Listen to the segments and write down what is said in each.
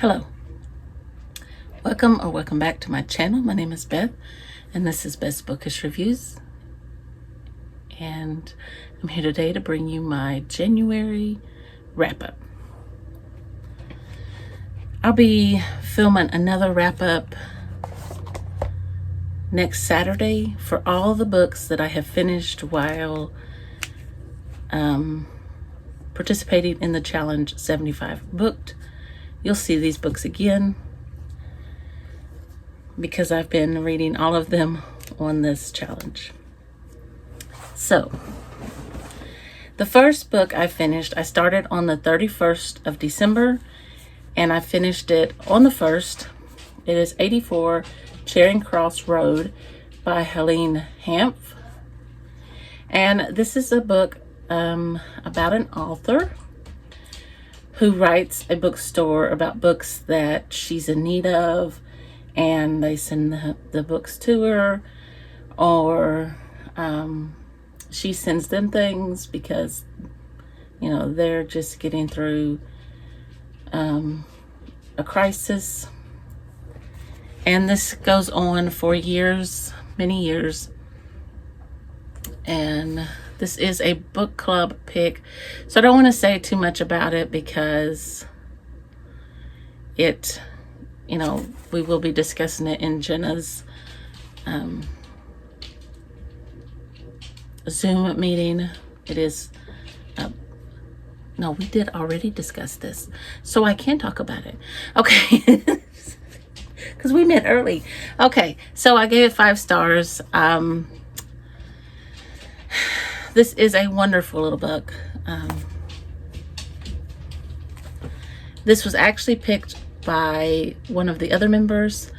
Hello, welcome back to my channel. My name is Beth and this is Beth's Bookish Reviews, and I'm here today to bring you my January wrap-up. I'll be filming another wrap-up next Saturday for all the books that I have finished while participating in the challenge 75 booked. You'll see these books again because I've been reading all of them on this challenge. So, the first book I finished, I started on the 31st of December and I finished it on the 1st. It is 84 Charing Cross Road by Helene Hanff. And this is a book about an author who writes a bookstore about books that she's in need of, and they send the books to her, or she sends them things because, you know, they're just getting through a crisis. And this goes on for years, many years. And this is a book club pick, so I don't want to say too much about it because it, you know, we will be discussing it in Jenna's Zoom meeting. It is, no, we did already discuss this, so I can talk about it. Okay, because we met early. Okay, so I gave it 5 stars. This is a wonderful little book. This was actually picked by one of the other members,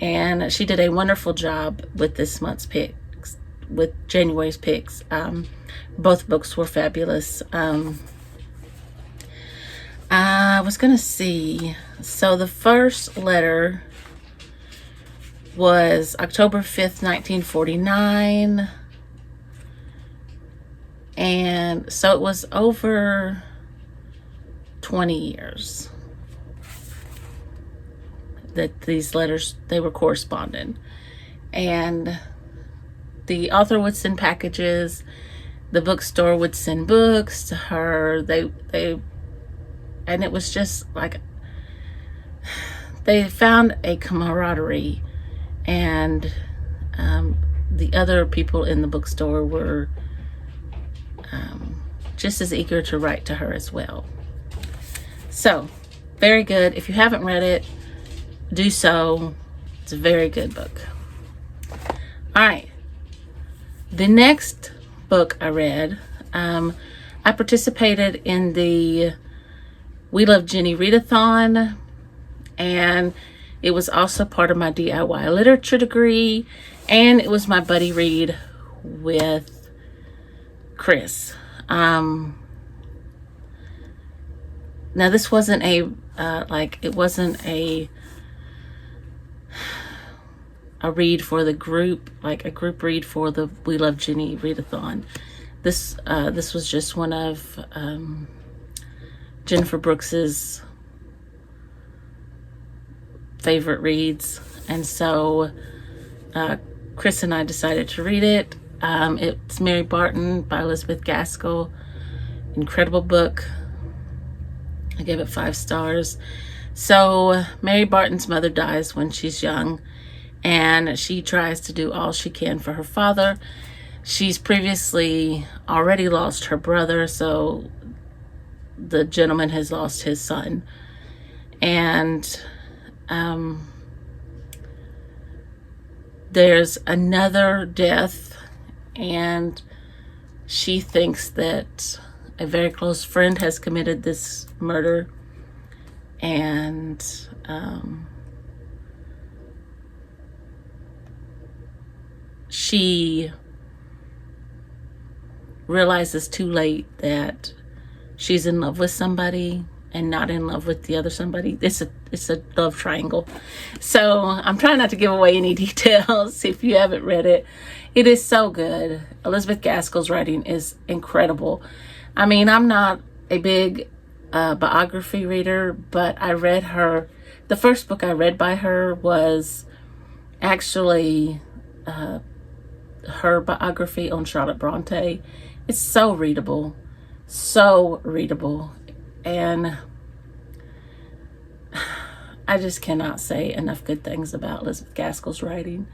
and she did a wonderful job with this month's picks, with January's picks. Both books were fabulous. I was gonna see, so the first letter was October 5th, 1949. And so it was over 20 years that these letters, they were corresponding. And the author would send packages, the bookstore would send books to her. And it was just like, they found a camaraderie, and the other people in the bookstore were just as eager to write to her as well. So, very good. If you haven't read it, do so. It's a very good book. All right. The next book I read, I participated in the We Love Jenny readathon, and it was also part of my DIY literature degree, and it was my buddy read with Chris. Now this wasn't a it wasn't a read for the group, like a group read for the We Love Jenny readathon. This was just one of Jennifer Brooks's favorite reads, and so Chris and I decided to read it. It's Mary Barton by Elizabeth Gaskell. Incredible book. I gave it 5 stars. So Mary Barton's mother dies when she's young, and she tries to do all she can for her father. She's previously already lost her brother, so the gentleman has lost his son. And there's another death, and she thinks that a very close friend has committed this murder, and she realizes too late that she's in love with somebody and not in love with the other somebody. It's a love triangle. So I'm trying not to give away any details if you haven't read it. It is so good. Elizabeth Gaskell's writing is incredible. I mean, I'm not a big biography reader, but I read her The first book I read by her was actually her biography on Charlotte Bronte. It's so readable, and I just cannot say enough good things about Elizabeth Gaskell's writing.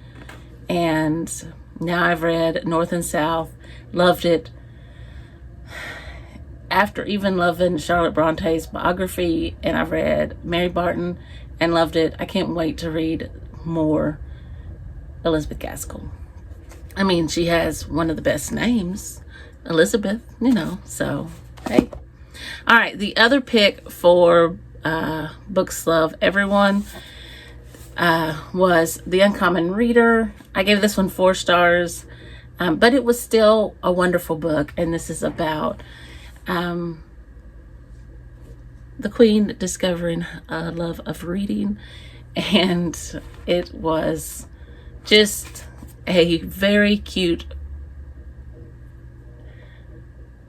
And now I've read North and South, loved it. After even loving Charlotte Bronte's biography, and I've read Mary Barton and loved it, I can't wait to read more Elizabeth Gaskell. I mean, she has one of the best names, Elizabeth, so hey. All right, the other pick for Books Love Everyone was The Uncommon Reader. I gave this one 4 stars, but it was still a wonderful book, and this is about the Queen discovering a love of reading, and it was just a very cute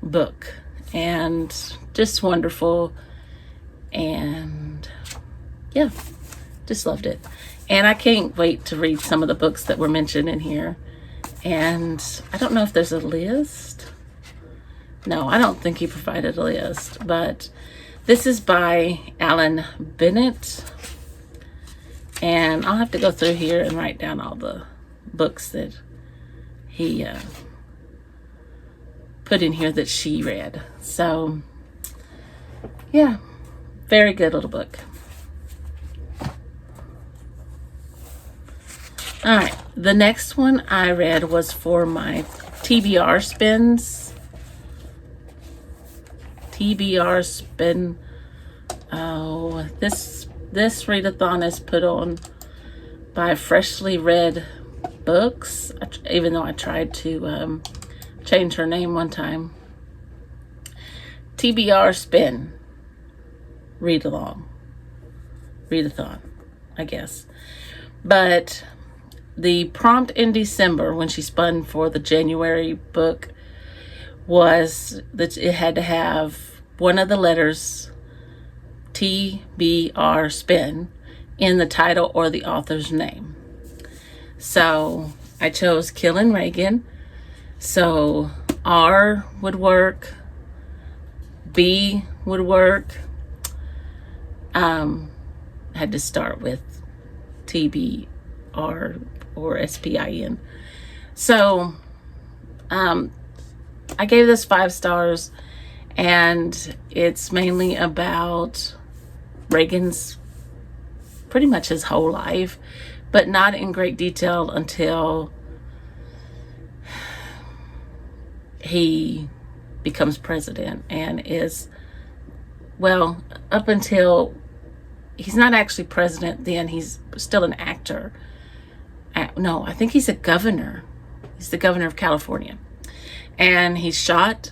book and just wonderful, and yeah, just loved it. And I can't wait to read some of the books that were mentioned in here. And I don't know if there's a list. No, I don't think he provided a list, but this is by Alan Bennett, and I'll have to go through here and write down all the books that he put in here that she read. So yeah, very good little book. All right, the next one I read was for my TBR spins. TBR spin. Oh, this readathon is put on by Freshly Read Books, even though I tried to change her name one time. TBR spin. Readathon, I guess. But the prompt in December when she spun for the January book was that it had to have one of the letters TBR spin in the title or the author's name. So I chose Killing Reagan. So R would work, B would work. Had to start with TBR or SPIN. So I gave this 5 stars, and it's mainly about Reagan's pretty much his whole life, but not in great detail until he becomes president, and is, well, up until he's not actually president, then he's still an actor. No, I think he's a governor. He's the governor of California. And he's shot.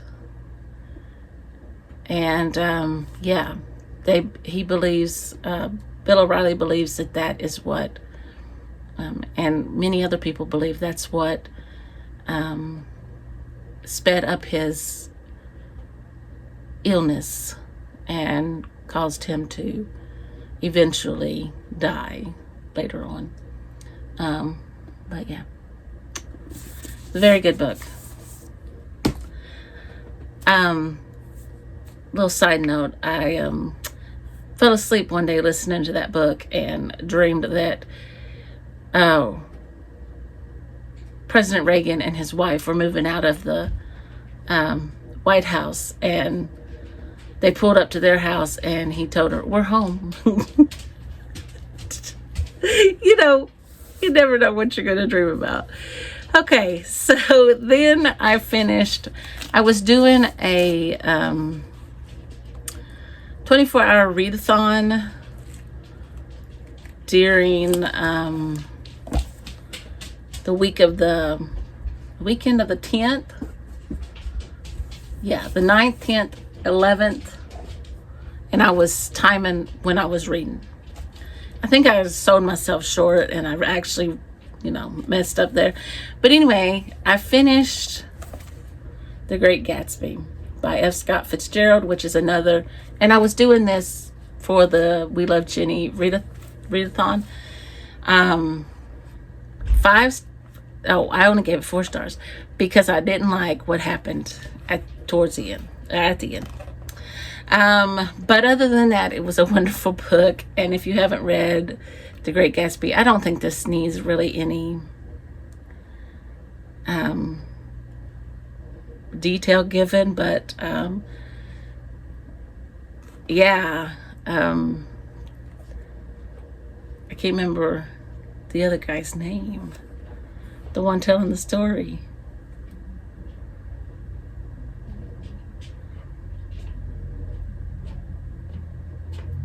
And yeah, he believes, Bill O'Reilly believes that is what, and many other people believe that's what sped up his illness and caused him to eventually die later on. But yeah, it's a very good book. Little side note, I fell asleep one day listening to that book and dreamed that President Reagan and his wife were moving out of the White House, and they pulled up to their house and he told her, "We're home." You never know what you're going to dream about. Okay, so then I was doing a 24-hour readathon during the weekend of the 10th. Yeah, the 9th, 10th, 11th. And I was timing when I was reading. I think I sold myself short, and I actually, messed up there. But anyway, I finished The Great Gatsby by F. Scott Fitzgerald, which is another, and I was doing this for the We Love Jenny readathon. I only gave it 4 stars because I didn't like what happened at the end. But other than that, it was a wonderful book. And if you haven't read The Great Gatsby, I don't think this needs really any detail given, but yeah, I can't remember the other guy's name, the one telling the story.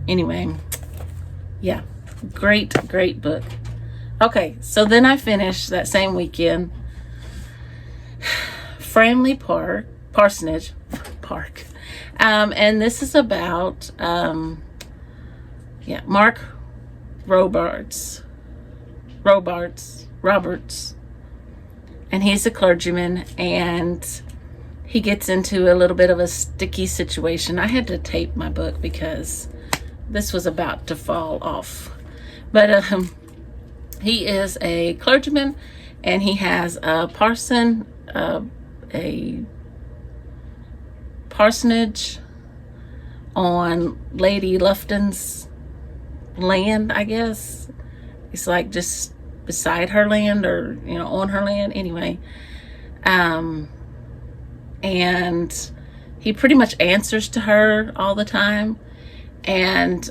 Anyway, yeah, great book. Okay, so then I finished that same weekend Framley Parsonage Park. And this is about Mark Roberts, and he's a clergyman, and he gets into a little bit of a sticky situation. I had to tape my book because this was about to fall off. But he is a clergyman, and he has a parsonage on Lady Lufton's land, I guess. It's like just beside her land, or on her land anyway. And he pretty much answers to her all the time. And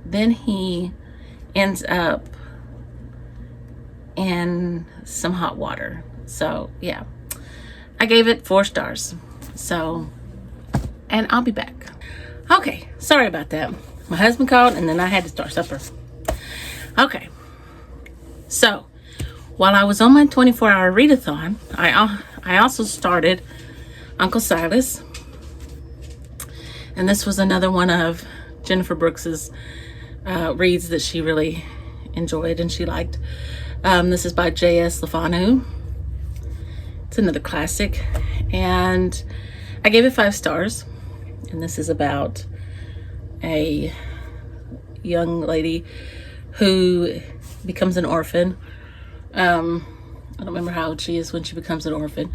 then he ends up in some hot water. So yeah, I gave it 4 stars. So, and I'll be back. Okay, sorry about that. My husband called, and then I had to start supper. Okay, so while I was on my 24-hour readathon, I also started Uncle Silas. And this was another one of Jennifer Brooks's reads that she really enjoyed and she liked. This is by J.S. Lefanu. It's another classic. And I gave it 5 stars. And this is about a young lady who becomes an orphan. I don't remember how old she is when she becomes an orphan.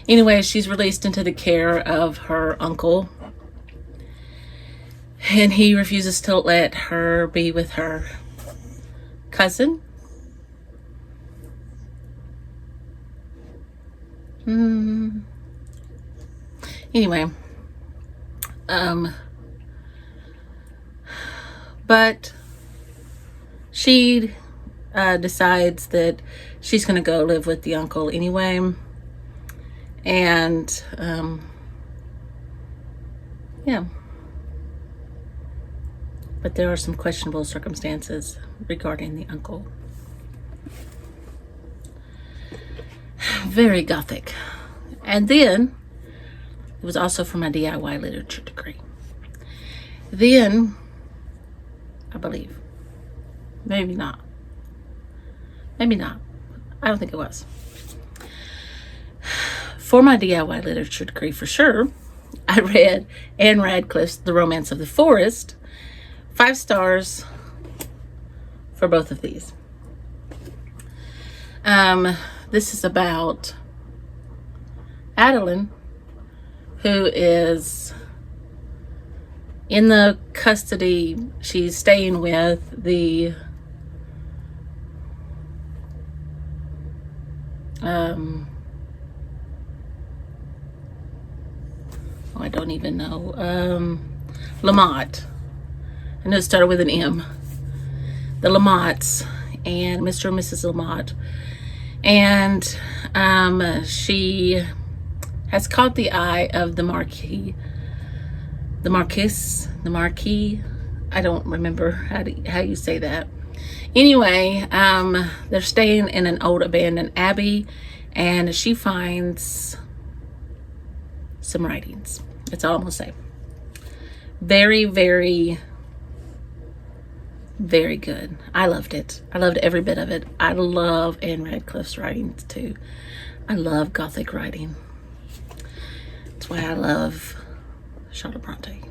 Anyway, she's released into the care of her uncle. And he refuses to let her be with her cousin. Anyway. But she decides that she's going to go live with the uncle anyway. And, yeah. But there are some questionable circumstances regarding the uncle. Very gothic. And then, it was also for my DIY literature degree. Then, I believe, maybe not. I don't think it was. For my DIY literature degree, for sure, I read Anne Radcliffe's The Romance of the Forest. 5 stars for both of these. This is about Adeline, who is in the custody. She's staying with the I don't even know. Lamont. I know it started with an M. The Lamonts and Mr. and Mrs. Lamont. And she has caught the eye of the Marquis. I don't remember how you say that. Anyway, they're staying in an old abandoned abbey, and she finds some writings. That's all I'm gonna say. Very, very, very good. I loved it. I loved every bit of it. I love Anne Radcliffe's writings too. I love Gothic writing. That's why I love Charlotte Bronte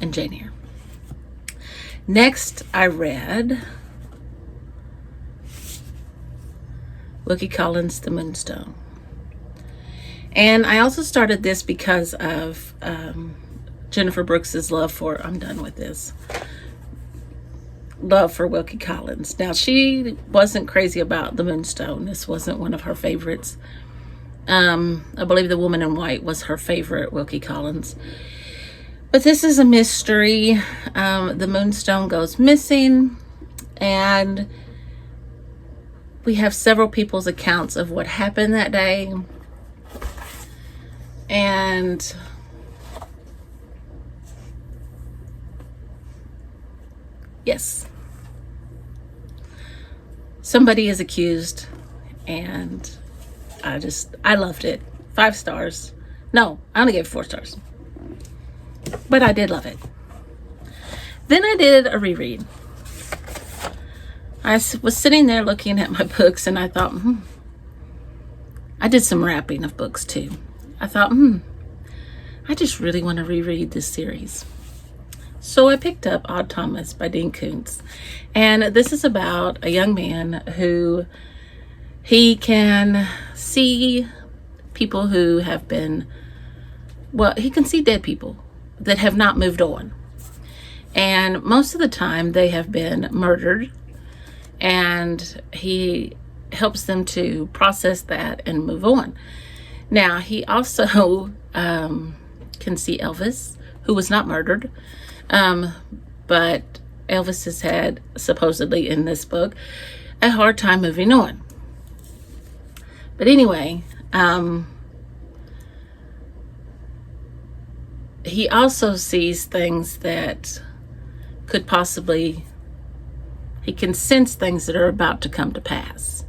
and Jane Eyre. Next, I read Wilkie Collins' The Moonstone. And I also started this because of Jennifer Brooks's love for, I'm done with this, love for Wilkie Collins. Now, she wasn't crazy about The Moonstone. This wasn't one of her favorites. I believe The Woman in White was her favorite Wilkie Collins. But this is a mystery. The Moonstone goes missing, and we have several people's accounts of what happened that day. And yes, somebody is accused, and I loved it. 5 stars. No, I only gave 4 stars. But I did love it. Then I did a reread. I was sitting there looking at my books, and I thought, I did some wrapping of books too. I thought, I just really want to reread this series. So I picked up Odd Thomas by Dean Koontz. And this is about a young man who he can see people who have been, well, he can see dead people that have not moved on. And most of the time they have been murdered, and he helps them to process that and move on. Now, he also can see Elvis, who was not murdered, but Elvis has had, supposedly in this book, a hard time moving on. But anyway, he also sees things that could possibly, he can sense things that are about to come to pass.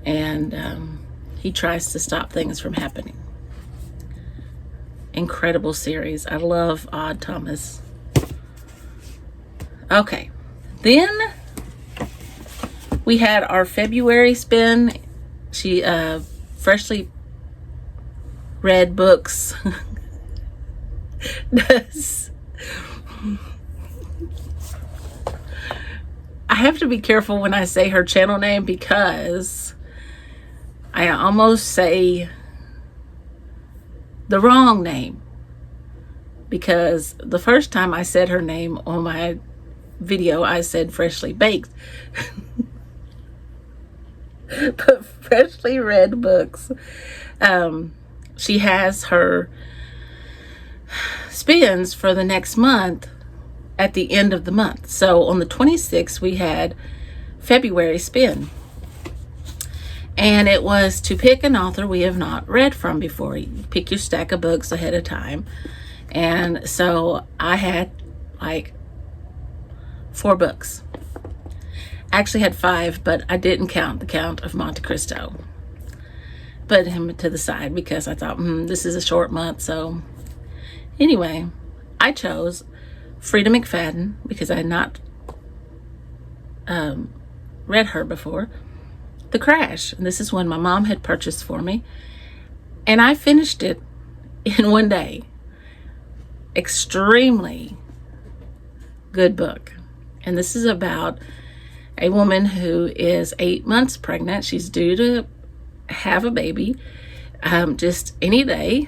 And he tries to stop things from happening. Incredible series. I love Odd Thomas. Okay. Then we had our February spin. She freshly read books. I have to be careful when I say her channel name, because I almost say the wrong name, because the first time I said her name on my video, I said Freshly Baked. But Freshly Read Books, she has her spins for the next month at the end of the month. So on the 26th, we had February spin. And it was to pick an author we have not read from before. You pick your stack of books ahead of time. And so I had like 4 books. I actually had 5, but I didn't count the Count of Monte Cristo. Put him to the side because I thought, this is a short month. So anyway, I chose Frida McFadden because I had not read her before. The Crash. And this is one my mom had purchased for me. And I finished it in one day. Extremely good book. And this is about a woman who is 8 months pregnant. She's due to have a baby just any day.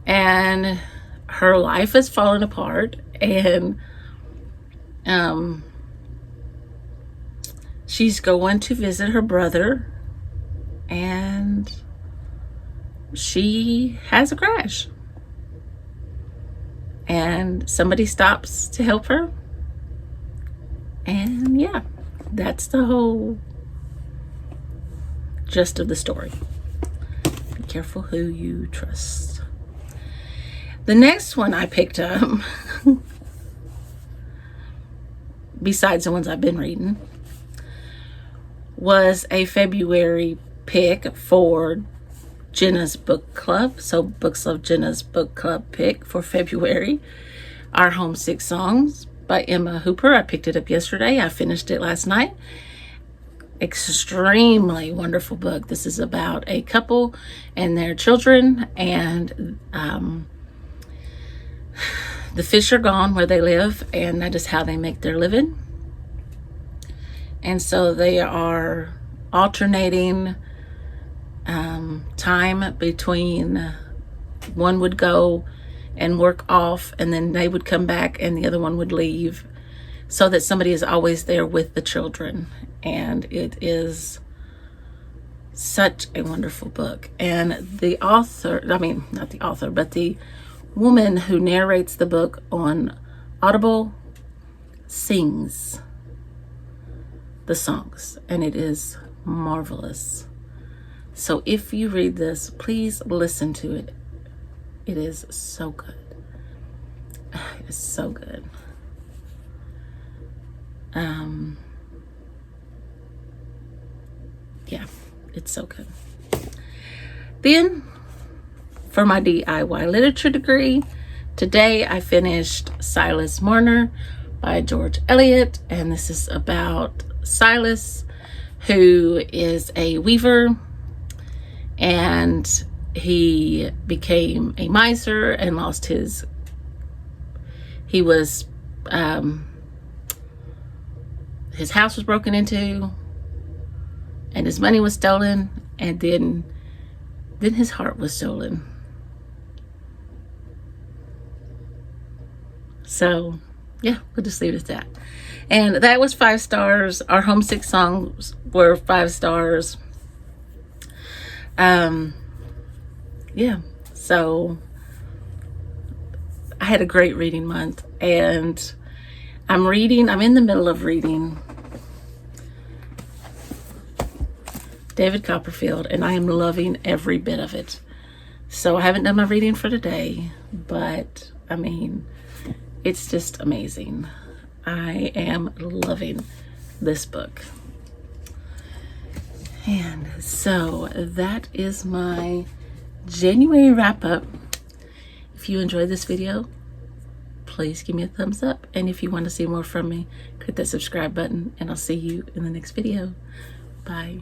And her life has fallen apart. And she's going to visit her brother, and she has a crash. And somebody stops to help her. And yeah, that's the whole gist of the story. Be careful who you trust. The next one I picked up, besides the ones I've been reading, was a February pick for Jenna's book club. So Books of Jenna's book club pick for February. Our Homesick Songs by Emma Hooper. I picked it up yesterday. I finished it last night. Extremely wonderful book. This is about a couple and their children, and the fish are gone where they live, and that is how they make their living. And so they are alternating time between one would go and work off, and then they would come back and the other one would leave, so that somebody is always there with the children. And it is such a wonderful book. And the author, I mean, not the author, but the woman who narrates the book on Audible sings the songs, and it is marvelous. So if you read this, please listen to it. It is so good. It is so good. Yeah, it's so good. Then, for my DIY literature degree, today I finished Silas Marner by George Eliot, and this is about Silas, who is a weaver, and he became a miser and lost his, his house was broken into, and his money was stolen, and then his heart was stolen. So yeah, we'll just leave it at that. And that was 5 stars. Our homesick songs were 5 stars. Yeah, so I had a great reading month, and I'm in the middle of reading David Copperfield, and I am loving every bit of it. So I haven't done my reading for today, but I mean, it's just amazing. I am loving this book. And so that is my January wrap up. If you enjoyed this video, please give me a thumbs up. And if you want to see more from me, click that subscribe button, and I'll see you in the next video. Bye.